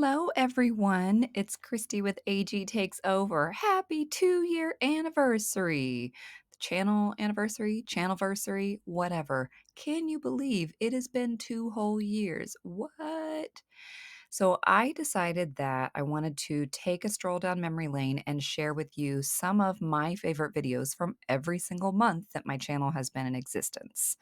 Hello, everyone. It's Kristie with AG Takes Over. Happy 2-year anniversary. Channel anniversary, channelversary, whatever. Can you believe it has been 2 whole years? What? So I decided that I wanted to take a stroll down memory lane and share with you some of my favorite videos from every single month that my channel has been in existence.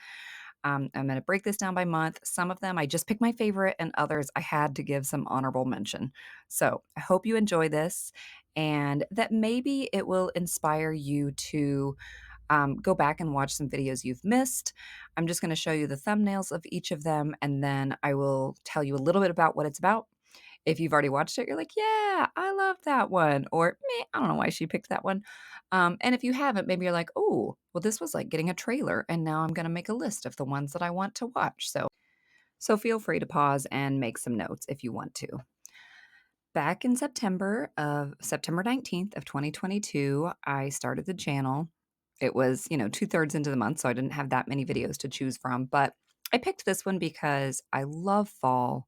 I'm going to break this down by month. Some of them I just picked my favorite, and others I had to give some honorable mention. So I hope you enjoy this and that maybe it will inspire you to go back and watch some videos you've missed. I'm just going to show you the thumbnails of each of them, and then I will tell you a little bit about what it's about. If you've already watched it, you're like, yeah, I love that one. Or, meh, I don't know why she picked that one. And if you haven't, maybe you're like, oh, well, this was like getting a trailer. And now I'm going to make a list of the ones that I want to watch. So feel free to pause and make some notes if you want to. Back in September 19th of 2022, I started the channel. It was, 2/3 into the month, so I didn't have that many videos to choose from. But I picked this one because I love fall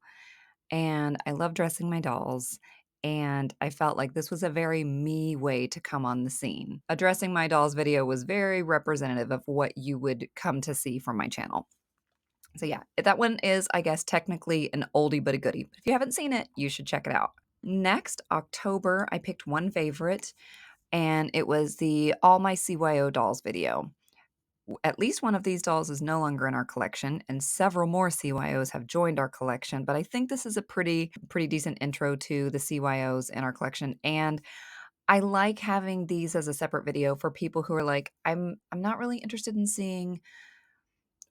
and I love dressing my dolls. And I felt like this was a very me way to come on the scene. A dressing my dolls video was very representative of what you would come to see from my channel. So yeah, that one is, I guess, technically an oldie but a goodie. But if you haven't seen it, you should check it out. Next, October, I picked one favorite, and it was the All My CYO Dolls video. At least one of these dolls is no longer in our collection, and several more CYOs have joined our collection, but I think this is a pretty decent intro to the CYOs in our collection, and I like having these as a separate video for people who are like, I'm not really interested in seeing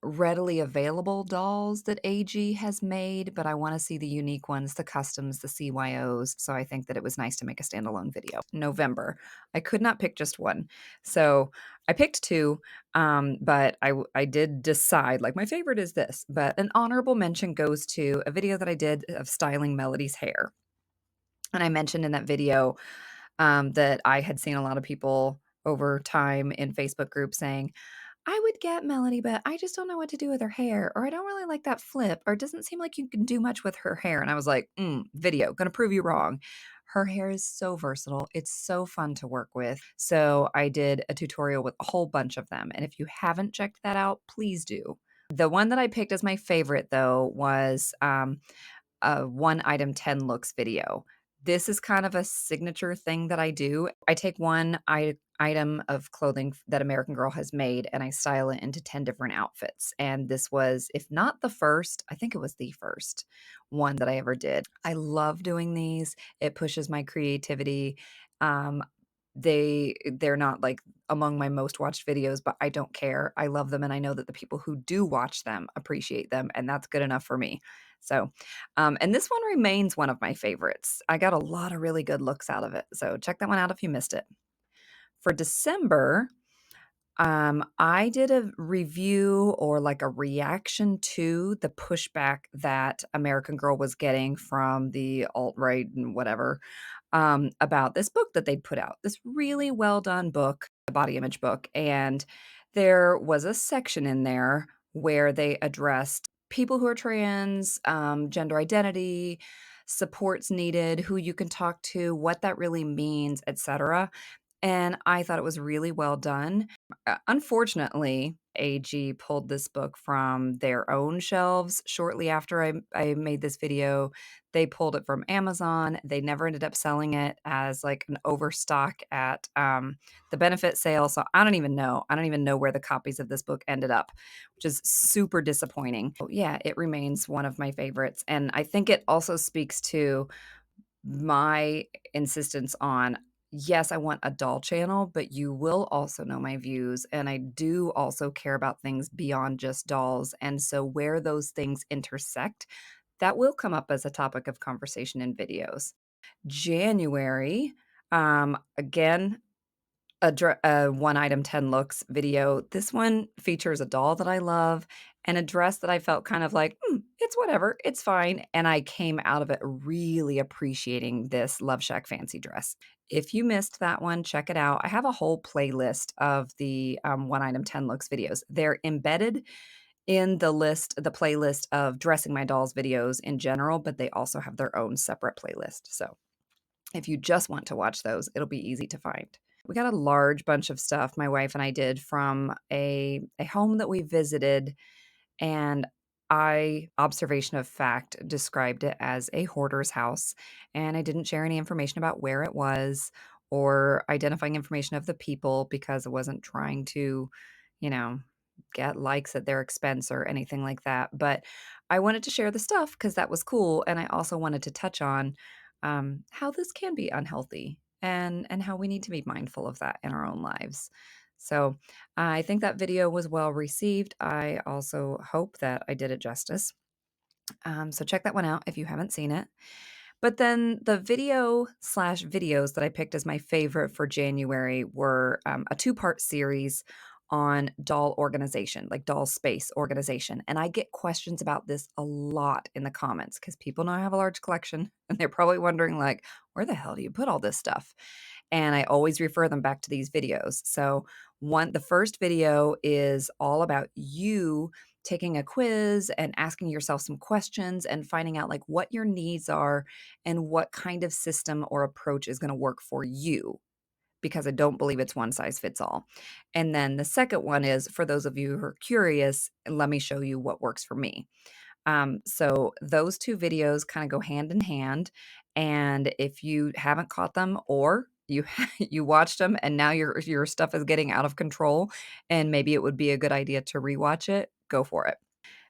readily available dolls that AG has made, but I want to see the unique ones, the customs, the CYOs. So I think that it was nice to make a standalone video. November. I could not pick just one. So I picked two, but I did decide, like, my favorite is this, but an honorable mention goes to a video that I did of styling Melody's hair. And I mentioned in that video that I had seen a lot of people over time in Facebook groups saying, I would get Melody, but I just don't know what to do with her hair, or I don't really like that flip, or it doesn't seem like you can do much with her hair. And I was like, video, gonna prove you wrong. Her hair is so versatile. It's so fun to work with. So I did a tutorial with a whole bunch of them. And if you haven't checked that out, please do. The one that I picked as my favorite, though, was a one item 10 looks video. This is kind of a signature thing that I do. I take one item of clothing that American Girl has made and I style it into 10 different outfits. And this was, if not the first, I think it was the first one that I ever did. I love doing these. It pushes my creativity. Um, they're not like among my most watched videos, but I don't care. I love them and I know that the people who do watch them appreciate them, and that's good enough for me. So, and this one remains one of my favorites. I got a lot of really good looks out of it. So check that one out if you missed it. For December, I did a review or like a reaction to the pushback that American Girl was getting from the alt-right and whatever, about this book that they'd put out. This really well done book, a body image book. And there was a section in there where they addressed people who are trans, gender identity, supports needed, who you can talk to, what that really means, etc. And I thought it was really well done. Unfortunately, AG pulled this book from their own shelves shortly after I made this video. They pulled it from Amazon. They never ended up selling it as like an overstock at the benefit sale. So I don't even know. I don't even know where the copies of this book ended up, which is super disappointing. Yeah, it remains one of my favorites. And I think it also speaks to my insistence on, yes, I want a doll channel, but you will also know my views. And I do also care about things beyond just dolls. And so where those things intersect, that will come up as a topic of conversation in videos. January, again, a one item 10 looks video. This one features a doll that I love and a dress that I felt kind of like, it's whatever, it's fine. And I came out of it really appreciating this Love Shack fancy dress. If you missed that one, check it out. I have a whole playlist of the one item 10 looks videos. They're embedded in the playlist of Dressing My Dolls videos in general, but they also have their own separate playlist. So if you just want to watch those, it'll be easy to find. We got a large bunch of stuff my wife and I did from a home that we visited, and I, observation of fact, described it as a hoarder's house, and I didn't share any information about where it was or identifying information of the people because I wasn't trying to, you know, get likes at their expense or anything like that. But I wanted to share the stuff because that was cool, and I also wanted to touch on how this can be unhealthy and how we need to be mindful of that in our own lives. So I think that video was well received. I also hope that I did it justice. So check that one out if you haven't seen it. But then the video slash videos that I picked as my favorite for January were a two-part series on doll organization, like doll space organization. And I get questions about this a lot in the comments because people know I have a large collection and they're probably wondering, like, where the hell do you put all this stuff? And I always refer them back to these videos. So the first video is all about you taking a quiz and asking yourself some questions and finding out like what your needs are and what kind of system or approach is going to work for you, because I don't believe it's one size fits all. And then the second one is for those of you who are curious, let me show you what works for me. So those two videos kind of go hand in hand. And if you haven't caught them, or you you watched them and now your stuff is getting out of control and maybe it would be a good idea to rewatch it, go for it.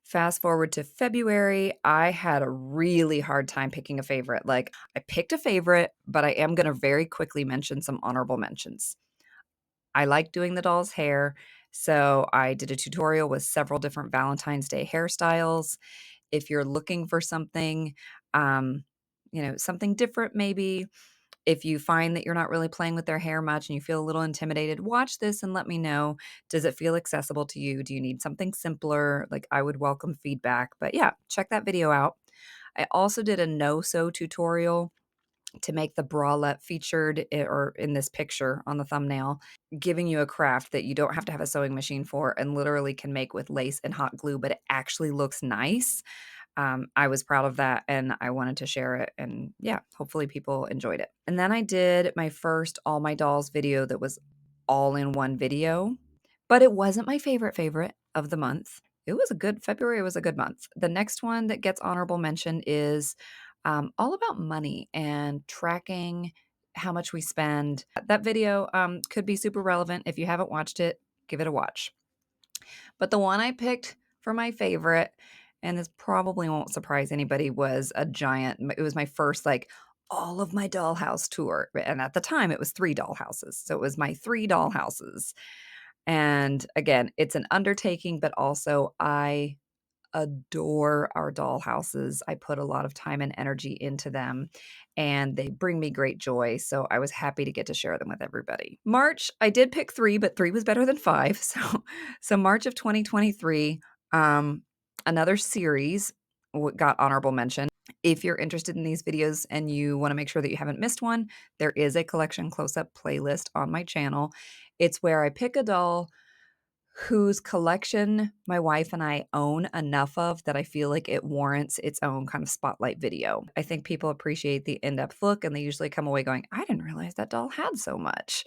Fast forward to February, I had a really hard time picking a favorite. Like, I picked a favorite, but I am going to very quickly mention some honorable mentions. I like doing the doll's hair, so I did a tutorial with several different Valentine's Day hairstyles. If you're looking for something, um, something different maybe, if you find that you're not really playing with their hair much and you feel a little intimidated, watch this and let me know. Does it feel accessible to you? Do you need something simpler? Like, I would welcome feedback. But yeah, check that video out. I also did a no-sew tutorial to make the bralette featured or in this picture on the thumbnail, giving you a craft that you don't have to have a sewing machine for and literally can make with lace and hot glue, but it actually looks nice. I was proud of that and I wanted to share it. And yeah, hopefully people enjoyed it. And then I did my first All My Dolls video that was all in one video, but it wasn't my favorite of the month. February was a good month. The next one that gets honorable mention is all about money and tracking how much we spend. That video could be super relevant. If you haven't watched it, give it a watch. But the one I picked for my favorite, and this probably won't surprise anybody, it was my first, like, all of my dollhouse tour. And at the time, it was 3 dollhouses. So it was my 3 dollhouses. And again, it's an undertaking, but also I adore our dollhouses. I put a lot of time and energy into them, and they bring me great joy. So I was happy to get to share them with everybody. March, I did pick 3, but 3 was better than 5. So March of 2023, another series got honorable mention. If you're interested in these videos and you want to make sure that you haven't missed one, there is a collection close-up playlist on my channel. It's where I pick a doll whose collection my wife and I own enough of that I feel like it warrants its own kind of spotlight video. I think people appreciate the in-depth look and they usually come away going, I didn't realize that doll had so much.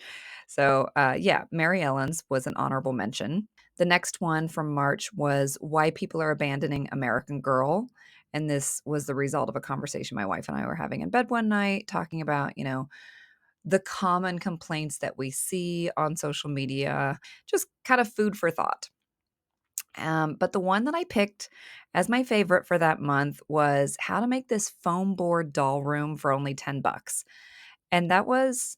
So yeah, Mary Ellen's was an honorable mention. The next one from March was Why People Are Abandoning American Girl. And this was the result of a conversation my wife and I were having in bed one night, talking about, the common complaints that we see on social media, just kind of food for thought. But the one that I picked as my favorite for that month was how to make this foam board doll room for only $10. And that was,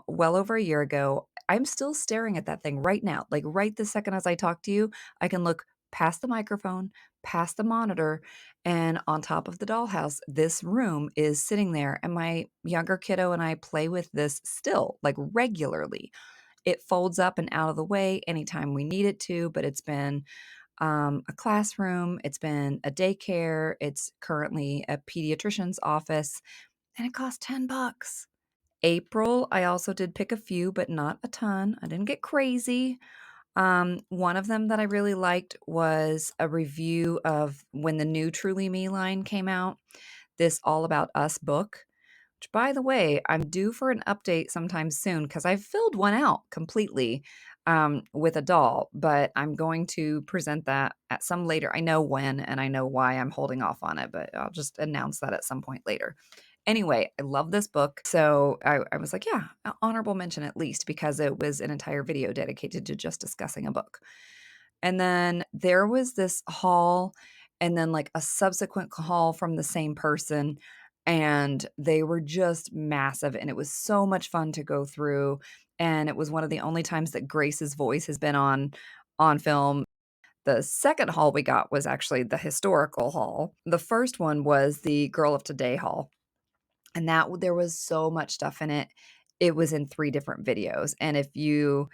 well over a year ago. I'm still staring at that thing right now. Like right this second as I talk to you, I can look past the microphone, past the monitor, and on top of the dollhouse, this room is sitting there. And my younger kiddo and I play with this still, like regularly. It folds up and out of the way anytime we need it to, but it's been a classroom, it's been a daycare, it's currently a pediatrician's office, and it costs $10. April, I also did pick a few, but not a ton. I didn't get crazy. One of them that I really liked was a review of when the new Truly Me line came out, this All About Us book, which, by the way, I'm due for an update sometime soon because I filled one out completely with a doll, but I'm going to present that at some later. I know when and I know why I'm holding off on it, but I'll just announce that at some point later. Anyway, I love this book. So I was like, yeah, honorable mention at least because it was an entire video dedicated to just discussing a book. And then there was this haul and then like a subsequent haul from the same person. And they were just massive. And it was so much fun to go through. And it was one of the only times that Grace's voice has been on film. The second haul we got was actually the historical haul. The first one was the Girl of Today haul. And there was so much stuff in it. It was in 3 different videos, and if you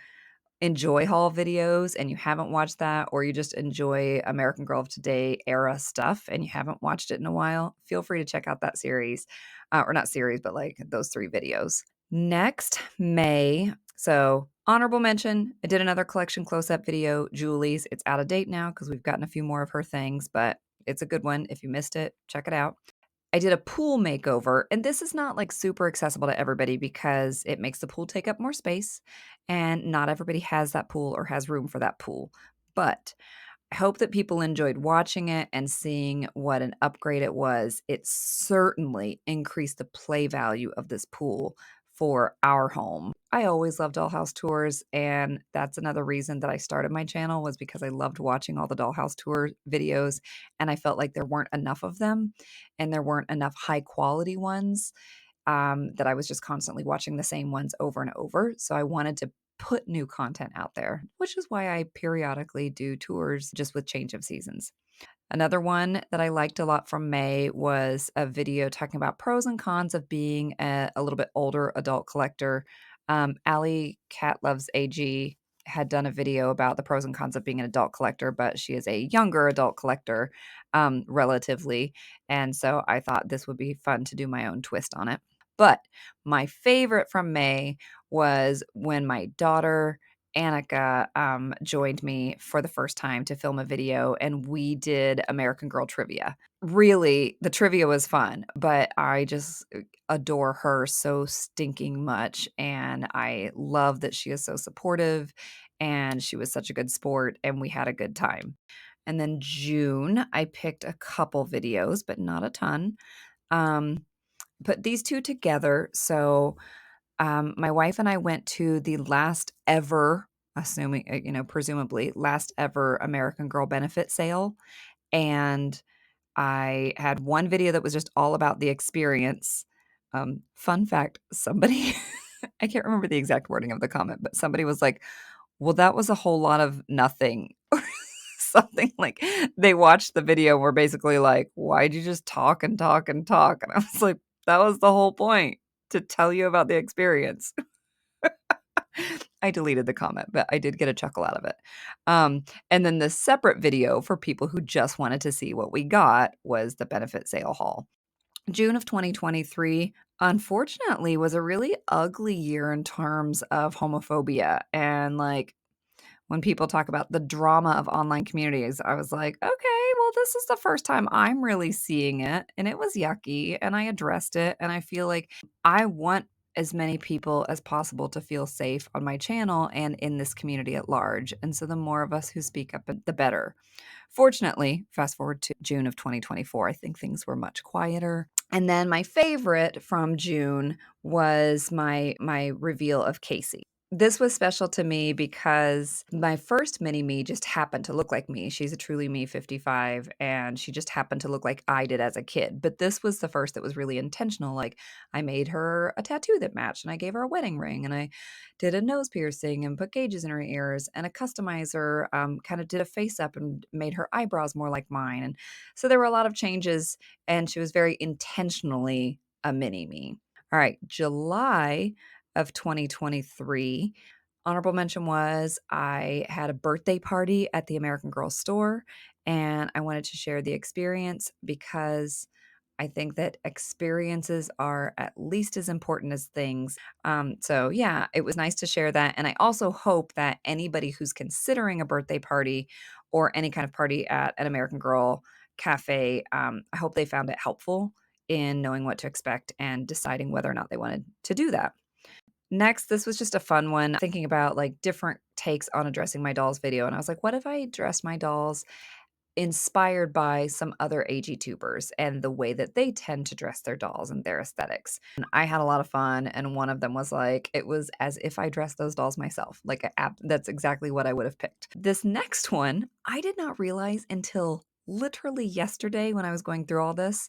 enjoy haul videos and you haven't watched that, or you just enjoy American Girl of Today era stuff and you haven't watched it in a while, feel free to check out that series, or not series, but, like, those 3 videos. Next, May. So, honorable mention, I did another collection close-up video, Julie's. It's out of date now because 'cause we've gotten a few more of her things, but it's a good one. If you missed it, check it out. I did a pool makeover, and this is not, like, super accessible to everybody because it makes the pool take up more space, and not everybody has that pool or has room for that pool. But I hope that people enjoyed watching it and seeing what an upgrade it was. It certainly increased the play value of this pool for our home. I always loved dollhouse tours, and that's another reason that I started my channel was because I loved watching all the dollhouse tour videos, and I felt like there weren't enough of them, and there weren't enough high quality ones, that I was just constantly watching the same ones over and over. So I wanted to put new content out there, which is why I periodically do tours just with change of seasons. Another one that I liked a lot from May was a video talking about pros and cons of being a little bit older adult collector. Allie Cat Loves AG had done a video about the pros and cons of being an adult collector, but she is a younger adult collector, relatively. And so I thought this would be fun to do my own twist on it. But my favorite from May was when my daughter Annika joined me for the first time to film a video, and we did American Girl trivia. Really, the trivia was fun, but I just adore her so stinking much, and I love that she is so supportive, and she was such a good sport, and we had a good time. And then June, I picked a couple videos, but not a ton. Um, put these 2 together. So my wife and I went to the last ever, assuming, presumably last ever American Girl benefit sale. And I had one video that was just all about the experience. Fun fact, somebody, I can't remember the exact wording of the comment, but somebody was like, well, that was a whole lot of nothing. Or something like they watched the video and were basically like, why'd you just talk and talk and talk? And I was like, that was the whole point, to tell you about the experience. I deleted the comment, but I did get a chuckle out of it. And then the separate video for people who just wanted to see what we got was the benefit sale haul. June of 2023, unfortunately, was a really ugly year in terms of homophobia. And like when people talk about the drama of online communities, I was like, okay, well, this is the first time I'm really seeing it. And it was yucky. And I addressed it. And I feel like I want as many people as possible to feel safe on my channel and in this community at large. And so the more of us who speak up, the better. Fortunately, fast forward to June of 2024, I think things were much quieter. And then my favorite from June was my reveal of Casey. This was special to me because my first mini me just happened to look like me. She's a truly me 55, and she just happened to look like I did as a kid. But this was the first that was really intentional. Like I made her a tattoo that matched, and I gave her a wedding ring, and I did a nose piercing and put gauges in her ears, and a customizer kind of did a face up and made her eyebrows more like mine. And so there were a lot of changes, and she was very intentionally a mini me. All right, July of 2023. Honorable mention was I had a birthday party at the American Girl store, and I wanted to share the experience because I think that experiences are at least as important as things. So yeah, it was nice to share that. And I also hope that anybody who's considering a birthday party or any kind of party at an American Girl cafe, I hope they found it helpful in knowing what to expect and deciding whether or not they wanted to do that. Next, this was just a fun one, thinking about like different takes on addressing my dolls video. And I was like, what if I dress my dolls inspired by some other AG tubers and the way that they tend to dress their dolls and their aesthetics. And I had a lot of fun, and one of them was like, it was as if I dressed those dolls myself. Like, that's exactly what I would have picked. This next one, I did not realize until literally yesterday when I was going through all this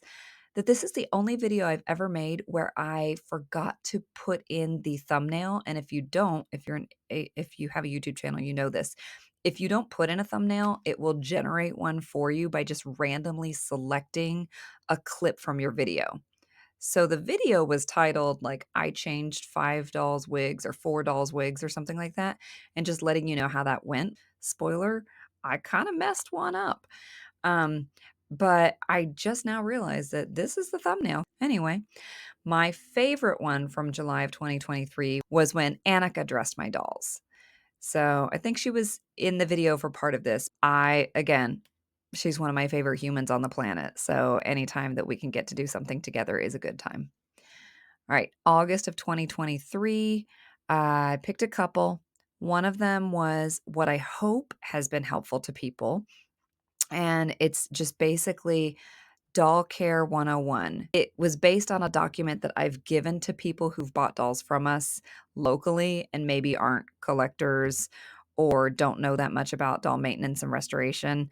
that this is the only video I've ever made where I forgot to put in the thumbnail. And if you don't, if you have a YouTube channel, you know this. If you don't put in a thumbnail, it will generate one for you by just randomly selecting a clip from your video. So the video was titled like I changed 5 dolls wigs or 4 dolls wigs or something like that, and just letting you know how that went. Spoiler, I kind of messed one up. Um, but I just now realized that this is the thumbnail. Anyway, my favorite one from July of 2023 was when Annika dressed my dolls. So I think she was in the video for part of this. Again, she's one of my favorite humans on the planet. So anytime that we can get to do something together is a good time. All right, August of 2023, I picked a couple. One of them was what I hope has been helpful to people. And it's just basically Doll Care 101. It was based on a document that I've given to people who've bought dolls from us locally and maybe aren't collectors or don't know that much about doll maintenance and restoration,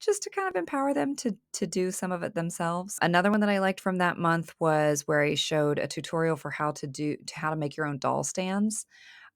just to kind of empower them to do some of it themselves. Another one that I liked from that month was where I showed a tutorial for how to make your own doll stands.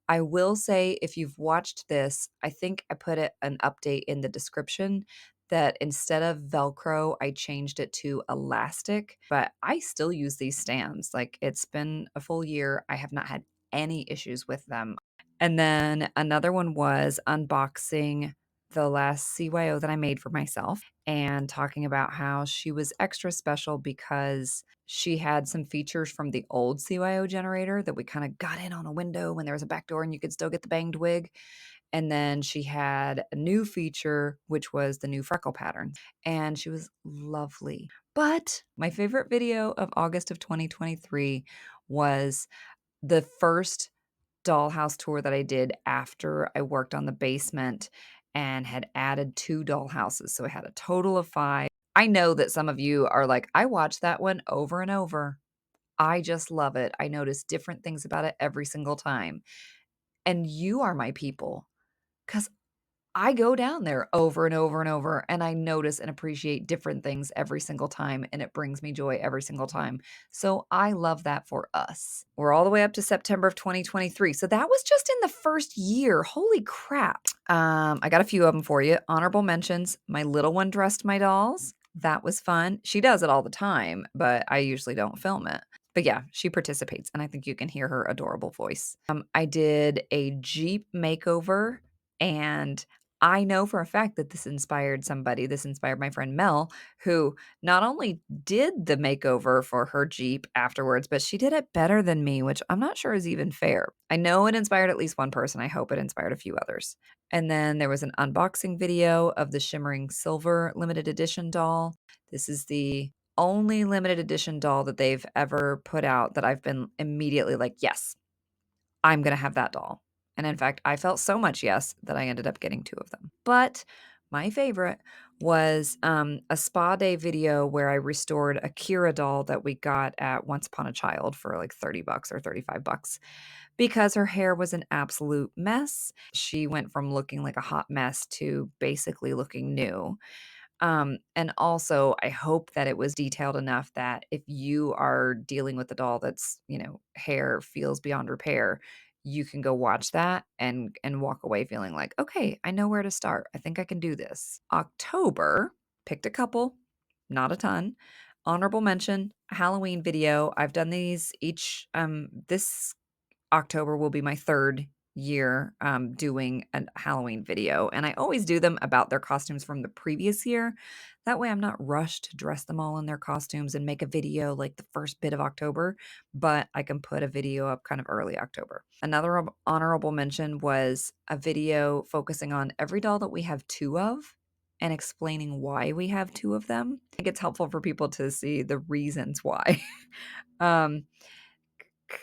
I will say if you've watched this, I think I put an update in the description that instead of Velcro, I changed it to elastic, but I still use these stands. Like it's been a full year. I have not had any issues with them. And then another one was unboxing the last CYO that I made for myself and talking about how she was extra special because she had some features from the old CYO generator that we kind of got in on a window when there was a back door and you could still get the banged wig. And then she had a new feature, which was the new freckle pattern. And she was lovely. But my favorite video of August of 2023 was the first dollhouse tour that I did after I worked on the basement and had added 2 dollhouses. So I had a total of 5. I know that some of you are like, "I watched that one over and over." I just love it. I notice different things about it every single time. And you are my people, because I go down there over and over and over, and I notice and appreciate different things every single time, and it brings me joy every single time. So I love that for us. We're all the way up to September of 2023. So that was just in the first year. Holy crap. I got a few of them for you. Honorable mentions. My little one dressed my dolls. That was fun. She does it all the time, but I usually don't film it. But yeah, she participates, and I think you can hear her adorable voice. I did a Jeep makeover, and I know for a fact that this inspired somebody. This inspired my friend Mel, who not only did the makeover for her Jeep afterwards, but she did it better than me, which I'm not sure is even fair. I know it inspired at least one person. I hope it inspired a few others. And then there was an unboxing video of the Shimmering Silver limited edition doll. This is the only limited edition doll that they've ever put out that I've been immediately like, yes, I'm going to have that doll. And in fact, I felt so much yes that I ended up getting 2 of them. But my favorite was a spa day video where I restored a Kira doll that we got at Once Upon a Child for like $30 or $35 because her hair was an absolute mess. She went from looking like a hot mess to basically looking new. And also, I hope that it was detailed enough that if you are dealing with a doll that's, hair feels beyond repair, you can go watch that and walk away feeling like, okay, I know where to start. I think I can do this. October, picked a couple, not a ton. Honorable mention, a Halloween video. I've done these each this October will be my 3rd year doing a Halloween video, and I always do them about their costumes from the previous year. That way I'm not rushed to dress them all in their costumes and make a video like the first bit of October, but I can put a video up kind of early October. Another honorable mention was a video focusing on every doll that we have two of and explaining why we have two of them. I think it's helpful for people to see the reasons why. um,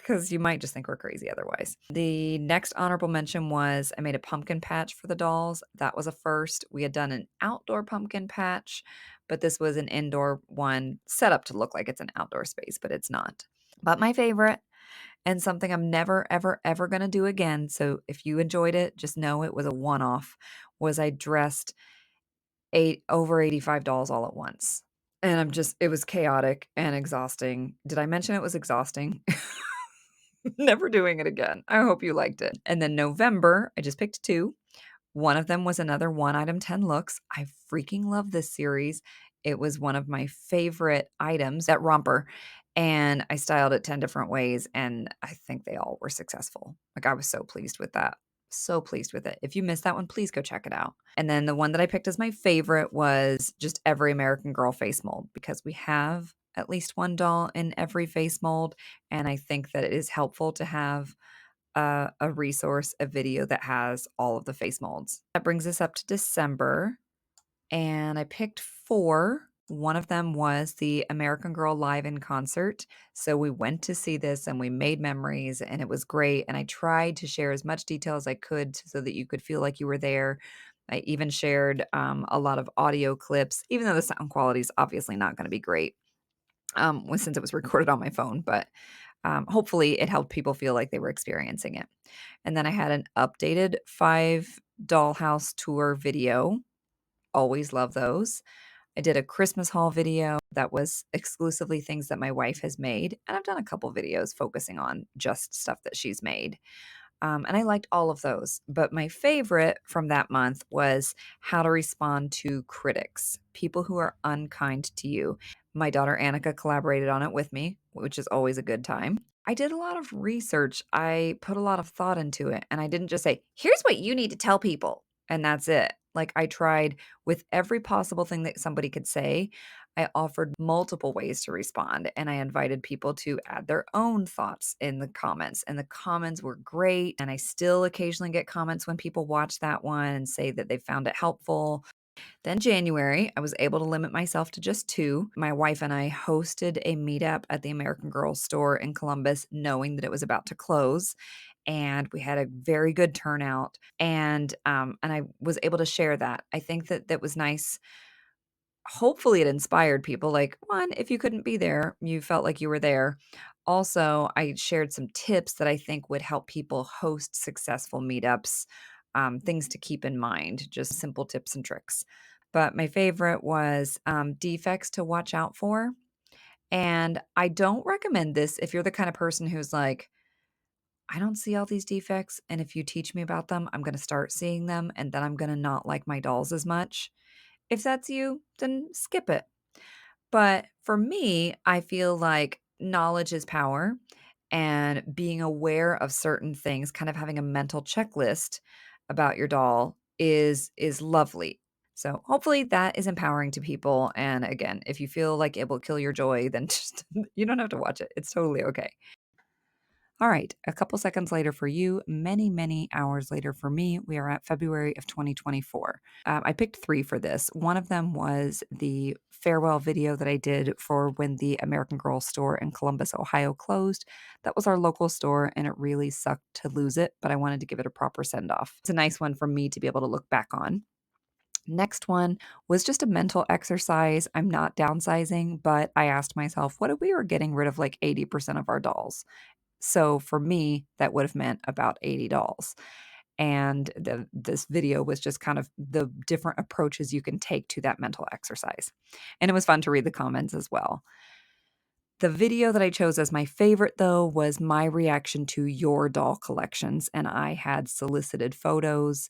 because you might just think we're crazy otherwise. The next honorable mention was I made a pumpkin patch for the dolls. That was a first. We had done an outdoor pumpkin patch, but this was an indoor one set up to look like it's an outdoor space, but it's not. But my favorite, and something I'm never, ever, ever going to do again, so if you enjoyed it, just know it was a one off, was I dressed over 85 dolls all at once. And it was chaotic and exhausting. Did I mention it was exhausting? Never doing it again. I hope you liked it. And then November, I just picked two. One of them was another one item 10 looks. I freaking love this series. It was one of my favorite items at Romper, and I styled it 10 different ways, and I think they all were successful. Like, I was so pleased with that. So pleased with it. If you missed that one, please go check it out. And then the one that I picked as my favorite was just every American Girl face mold, because we have at least one doll in every face mold, and I think that it is helpful to have a resource, a video that has all of the face molds. That brings us up to December, and I picked four. One of them was the American Girl live in concert. So we went to see this and we made memories, and it was great. And I tried to share as much detail as I could so that you could feel like you were there. I even shared a lot of audio clips, even though the sound quality is obviously not going to be great since it was recorded on my phone, but hopefully it helped people feel like they were experiencing it. And then I had an updated 5 dollhouse tour video. Always love those. I did a Christmas haul video that was exclusively things that my wife has made. And I've done a couple videos focusing on just stuff that she's made. And I liked all of those. But my favorite from that month was how to respond to critics, people who are unkind to you. My daughter Annika collaborated on it with me, which is always a good time. I did a lot of research. I put a lot of thought into it. And I didn't just say, here's what you need to tell people. And that's it. Like, I tried with every possible thing that somebody could say. I offered multiple ways to respond, and I invited people to add their own thoughts in the comments. And the comments were great. And I still occasionally get comments when people watch that one and say that they found it helpful. Then January, I was able to limit myself to just two. My wife and I hosted a meetup at the American Girl store in Columbus, knowing that it was about to close. And we had a very good turnout. And I was able to share that. I think that that was nice. Hopefully it inspired people. Like, one, if you couldn't be there, you felt like you were there. Also, I shared some tips that I think would help people host successful meetups, things to keep in mind, just simple tips and tricks. But my favorite was defects to watch out for. And I don't recommend this if you're the kind of person who's like, I don't see all these defects. And if you teach me about them, I'm going to start seeing them. And then I'm going to not like my dolls as much. If that's you, then skip it. But for me, I feel like knowledge is power, and being aware of certain things, kind of having a mental checklist about your doll is lovely. So hopefully that is empowering to people. And again, if you feel like it will kill your joy, then just you don't have to watch it. It's totally okay. All right, a couple seconds later for you, many, many hours later for me, we are at February of 2024. I picked three for this. One of them was the farewell video that I did for when the American Girl store in Columbus, Ohio closed. That was our local store, and it really sucked to lose it, but I wanted to give it a proper send off. It's a nice one for me to be able to look back on. Next one was just a mental exercise. I'm not downsizing, but I asked myself, what if we were getting rid of like 80% of our dolls? So for me, that would have meant about 80 dolls. And this video was just kind of the different approaches you can take to that mental exercise. And it was fun to read the comments as well. The video that I chose as my favorite, though, was my reaction to your doll collections. And I had solicited photos.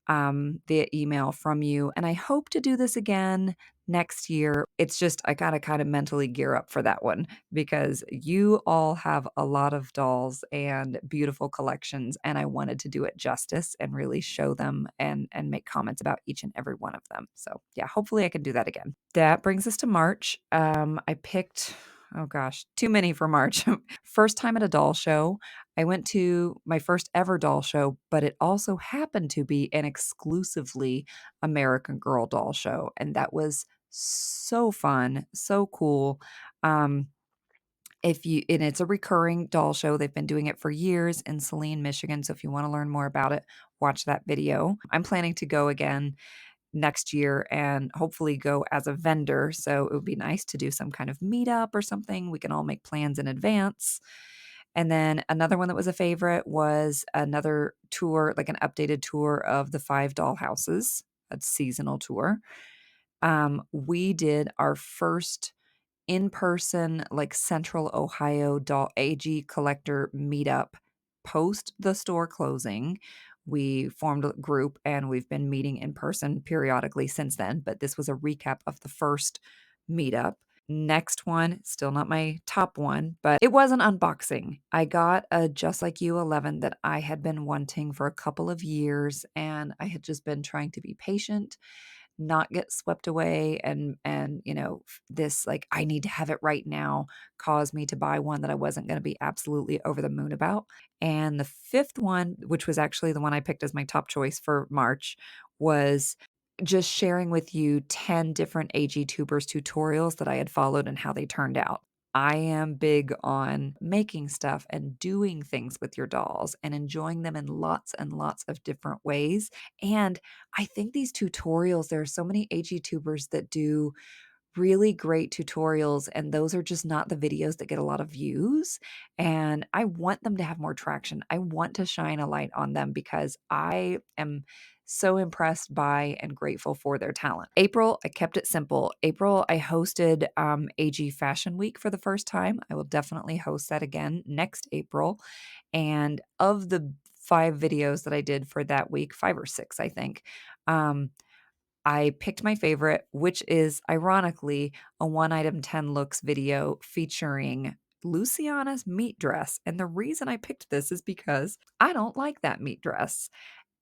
via email from you. And I hope to do this again next year. It's just, I got to kind of mentally gear up for that one because you all have a lot of dolls and beautiful collections. And I wanted to do it justice and really show them and make comments about each and every one of them. So yeah, hopefully I can do that again. That brings us to March. I picked, oh gosh, too many for March. First time at a doll show. I went to my first ever doll show, but it also happened to be an exclusively American Girl doll show. And that was so fun, so cool. Um, and it's a recurring doll show. They've been doing it for years in Saline, Michigan. So if you want to learn more about it, watch that video. I'm planning to go again next year and hopefully go as a vendor. So it would be nice to do some kind of meetup or something. We can all make plans in advance. And then another one that was a favorite was another tour, like an updated tour of the 5 doll houses, a seasonal tour. We did our first in-person, like Central Ohio doll AG collector meetup post the store closing. We formed a group and we've been meeting in person periodically since then, but this was a recap of the first meetup. Next one, still not my top one, but it was an unboxing. I got a Just Like You 11 that I had been wanting for a couple of years, and I had just been trying to be patient, not get swept away, and this, like, I need to have it right now, caused me to buy one that I wasn't going to be absolutely over the moon about. And the fifth one, which was actually the one I picked as my top choice for March, was just sharing with you 10 different AG tubers tutorials that I had followed and how they turned out. I am big on making stuff and doing things with your dolls and enjoying them in lots and lots of different ways. And I think these tutorials, there are so many AG tubers that do really great tutorials, and those are just not the videos that get a lot of views, and I want them to have more traction. I want to shine a light on them because I am so impressed by and grateful for their talent. April, I kept it simple. April, I hosted AG Fashion Week for the first time. I will definitely host that again next April. And of the 5 videos that I did for that week, 5 or 6, I think, I picked my favorite, which is ironically a one item 10 looks video featuring Luciana's meat dress. And the reason I picked this is because I don't like that meat dress.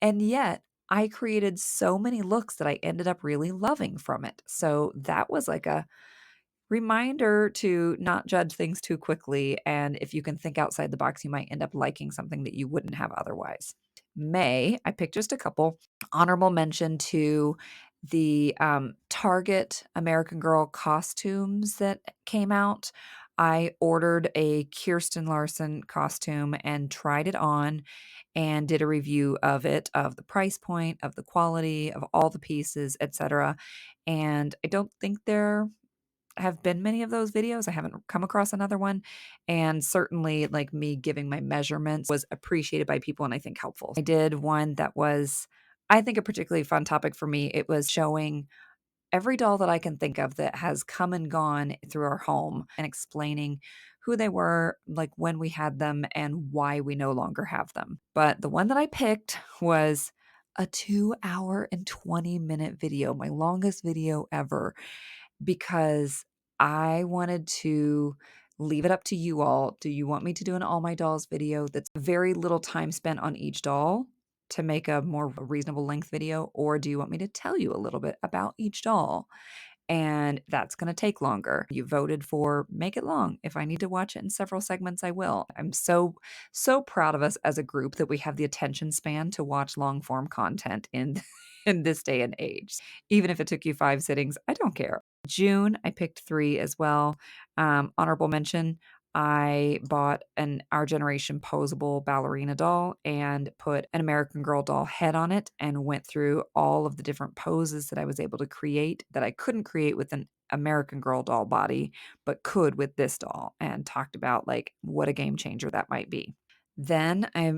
And yet I created so many looks that I ended up really loving from it. So that was like a reminder to not judge things too quickly. And if you can think outside the box, you might end up liking something that you wouldn't have otherwise. May, I picked just a couple. Honorable mention to the Target American Girl costumes that came out. I ordered a Kirsten Larson costume and tried it on and did a review of it, of the price point, of the quality, of all the pieces, etc. And I don't think there have been many of those videos. I haven't come across another one. And certainly, like, me giving my measurements was appreciated by people and I think helpful. I did one that was, I think, a particularly fun topic for me. It was showing every doll that I can think of that has come and gone through our home and explaining who they were, like when we had them and why we no longer have them. But the one that I picked was a 2 hour and 20-minute video, my longest video ever, because I wanted to leave it up to you all. Do you want me to do an all my dolls video that's very little time spent on each doll to make a more reasonable length video? Or do you want me to tell you a little bit about each doll? And that's going to take longer. You voted for make it long. If I need to watch it in several segments, I will. I'm so proud of us as a group that we have the attention span to watch long form content in in this day and age. Even if it took you 5 sittings, I don't care. June, I picked 3 as well. Honorable mention, I bought an Our Generation posable ballerina doll and put an American Girl doll head on it and went through all of the different poses that I was able to create that I couldn't create with an American Girl doll body, but could with this doll, and talked about like what a game changer that might be. Then I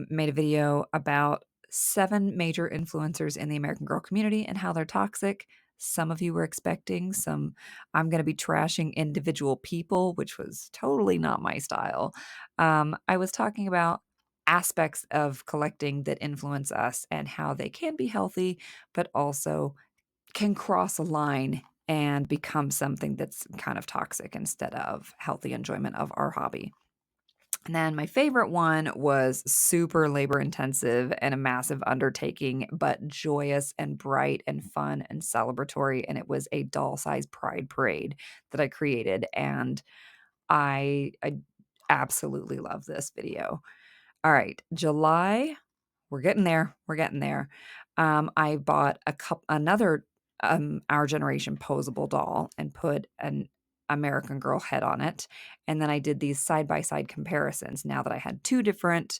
made a video about 7 major influencers in the American Girl community and how they're toxic. Some of you were expecting some, I'm going to be trashing individual people, which was totally not my style. I was talking about aspects of collecting that influence us and how they can be healthy, but also can cross a line and become something that's kind of toxic instead of healthy enjoyment of our hobby. And then my favorite one was super labor intensive and a massive undertaking, but joyous and bright and fun and celebratory. And it was a doll size pride parade that I created. And I absolutely love this video. All right, July, we're getting there. We're getting there. I bought another Our Generation posable doll and put an American Girl head on it, and then I did these side by side comparisons. Now that I had two different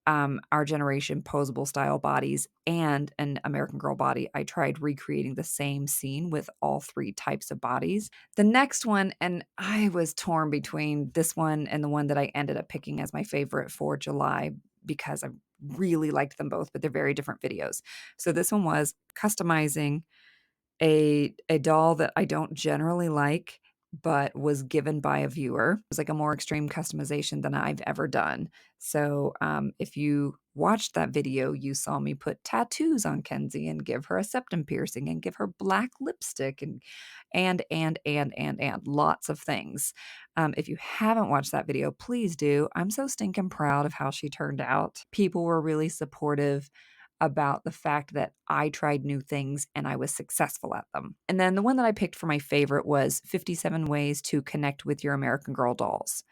Our Generation posable style bodies and an American Girl body, I tried recreating the same scene with all three types of bodies. The next one, and I was torn between this one and the one that I ended up picking as my favorite for July because I really liked them both, but they're very different videos. So this one was customizing a doll that I don't generally like, but was given by a viewer. It was like a more extreme customization than I've ever done. So if you watched that video, you saw me put tattoos on Kenzie and give her a septum piercing and give her black lipstick and lots of things. If you haven't watched that video, please do. I'm so stinking proud of how she turned out. People were really supportive about the fact that I tried new things and I was successful at them. And then the one that I picked for my favorite was 57 Ways to Connect with Your American Girl Dolls.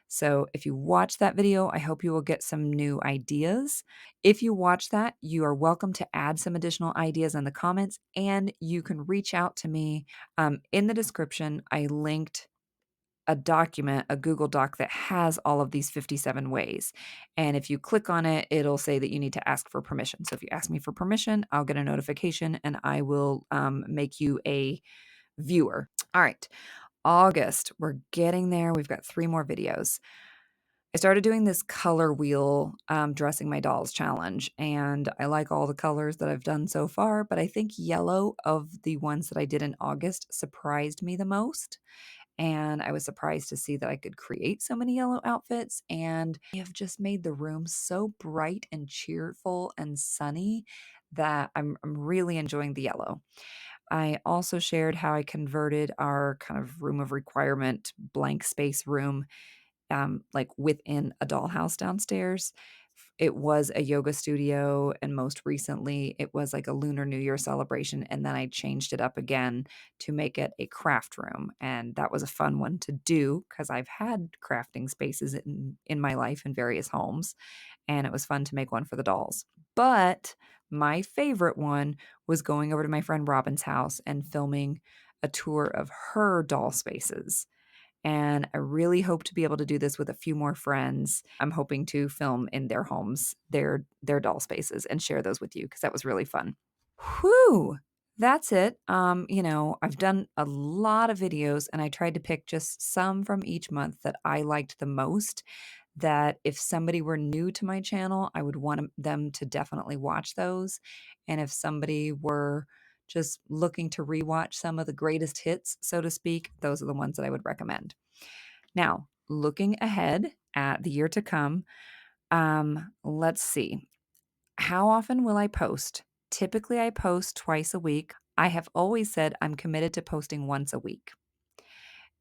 So if you watch that video, I hope you will get some new ideas. If you watch that, you are welcome to add some additional ideas in the comments, and you can reach out to me. In the description, I linked a document, a Google Doc that has all of these 57 ways. And if you click on it, it'll say that you need to ask for permission. So if you ask me for permission, I'll get a notification and I will make you a viewer. All right, August, we're getting there. We've got 3 more videos. I started doing this color wheel dressing my dolls challenge, and I like all the colors that I've done so far, but I think yellow of the ones that I did in August surprised me the most. And I was surprised to see that I could create so many yellow outfits, and they have just made the room so bright and cheerful and sunny that I'm really enjoying the yellow. I also shared how I converted our kind of room of requirement blank space room like within a dollhouse downstairs. It was a yoga studio, and most recently it was like a Lunar New Year celebration. And then I changed it up again to make it a craft room. And that was a fun one to do because I've had crafting spaces in my life in various homes. And it was fun to make one for the dolls. But my favorite one was going over to my friend Robin's house and filming a tour of her doll spaces. And I really hope to be able to do this with a few more friends. I'm hoping to film in their homes, their doll spaces, and share those with you because that was really fun. Whew. That's it. I've done a lot of videos and I tried to pick just some from each month that I liked the most. That if somebody were new to my channel, I would want them to definitely watch those. And if somebody were just looking to rewatch some of the greatest hits, so to speak, those are the ones that I would recommend. Now, looking ahead at the year to come, let's see. How often will I post? Typically, I post twice a week. I have always said I'm committed to posting once a week.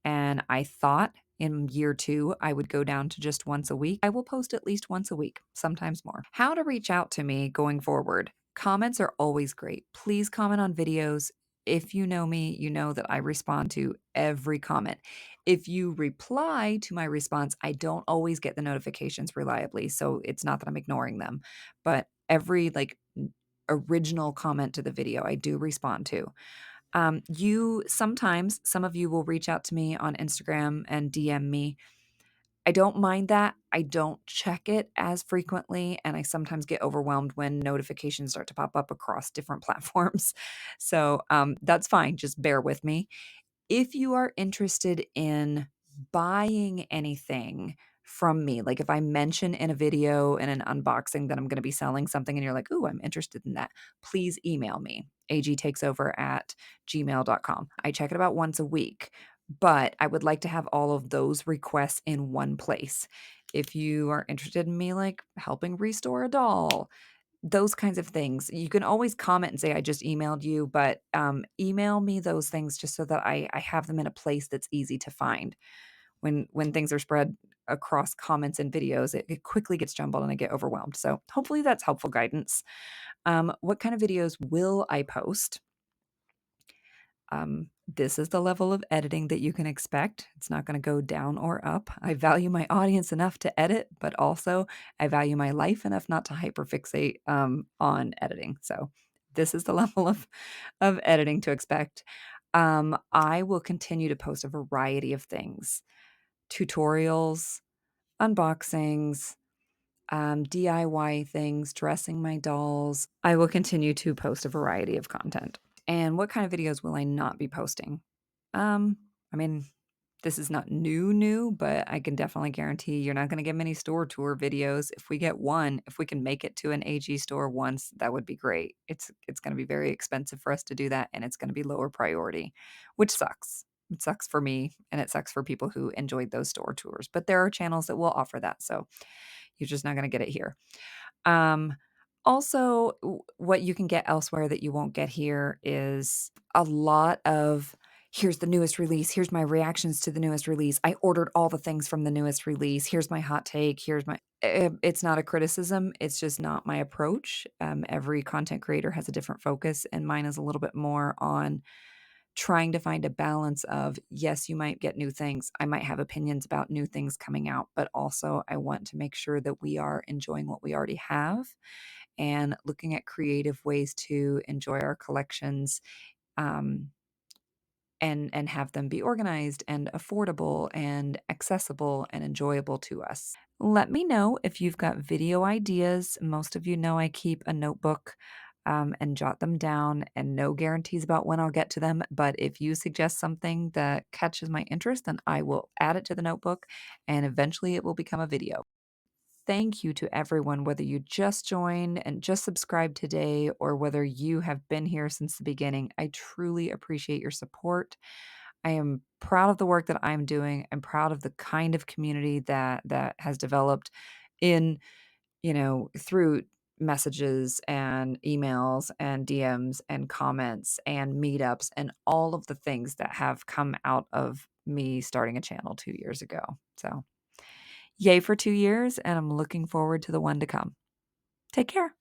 And I thought in year 2, I would go down to just once a week. I will post at least once a week, sometimes more. How to reach out to me going forward. Comments are always great. Please comment on videos. If you know me, you know that I respond to every comment. If you reply to my response, I don't always get the notifications reliably, so it's not that I'm ignoring them, but every original comment to the video, I do respond to. Some of you will reach out to me on Instagram and DM me. I don't mind that. I don't check it as frequently, and I sometimes get overwhelmed when notifications start to pop up across different platforms. So that's fine. Just bear with me. If you are interested in buying anything from me, like if I mention in a video in an unboxing that I'm going to be selling something and you're like, "Ooh, I'm interested in that," please email me, agtakesover@gmail.com. I check it about once a week, but I would like to have all of those requests in one place. If you are interested in me, like, helping restore a doll, those kinds of things. You can always comment and say, "I just emailed you," but, email me those things just so that I have them in a place that's easy to find. When things are spread across comments and videos, it quickly gets jumbled and I get overwhelmed. So, hopefully that's helpful guidance. What kind of videos will I post? This is the level of editing that you can expect. It's not going to go down or up. I value my audience enough to edit, but also I value my life enough not to hyperfixate on editing. So this is the level of editing to expect. I will continue to post a variety of things: tutorials, unboxings, DIY things, dressing my dolls. I will continue to post a variety of content. And what kind of videos will I not be posting? I mean, this is not new, but I can definitely guarantee you're not going to get many store tour videos. If we get one, if we can make it to an AG store once, that would be great. It's going to be very expensive for us to do that, and it's going to be lower priority, which sucks. It sucks for me, and it sucks for people who enjoyed those store tours. But there are channels that will offer that, so you're just not going to get it here. Um, Also, what you can get elsewhere that you won't get here is a lot of, here's the newest release. Here's my reactions to the newest release. I ordered all the things from the newest release. Here's my hot take. Here's my. It's not a criticism. It's just not my approach. Every content creator has a different focus, and mine is a little bit more on trying to find a balance of, yes, you might get new things. I might have opinions about new things coming out, but also I want to make sure that we are enjoying what we already have and looking at creative ways to enjoy our collections, um, and have them be organized and affordable and accessible and enjoyable to us. Let me know if you've got video ideas. Most of you know I keep a notebook, and jot them down, and no guarantees about when I'll get to them. But if you suggest something that catches my interest, then I will add it to the notebook and eventually it will become a video. Thank you to everyone, whether you just joined and just subscribed today or whether you have been here since the beginning. I truly appreciate your support. I am proud of the work that I'm doing. I'm proud of the kind of community that has developed in, through messages and emails and DMs and comments and meetups and all of the things that have come out of me starting a channel 2 years ago. So, yay for 2 years, and I'm looking forward to the one to come. Take care.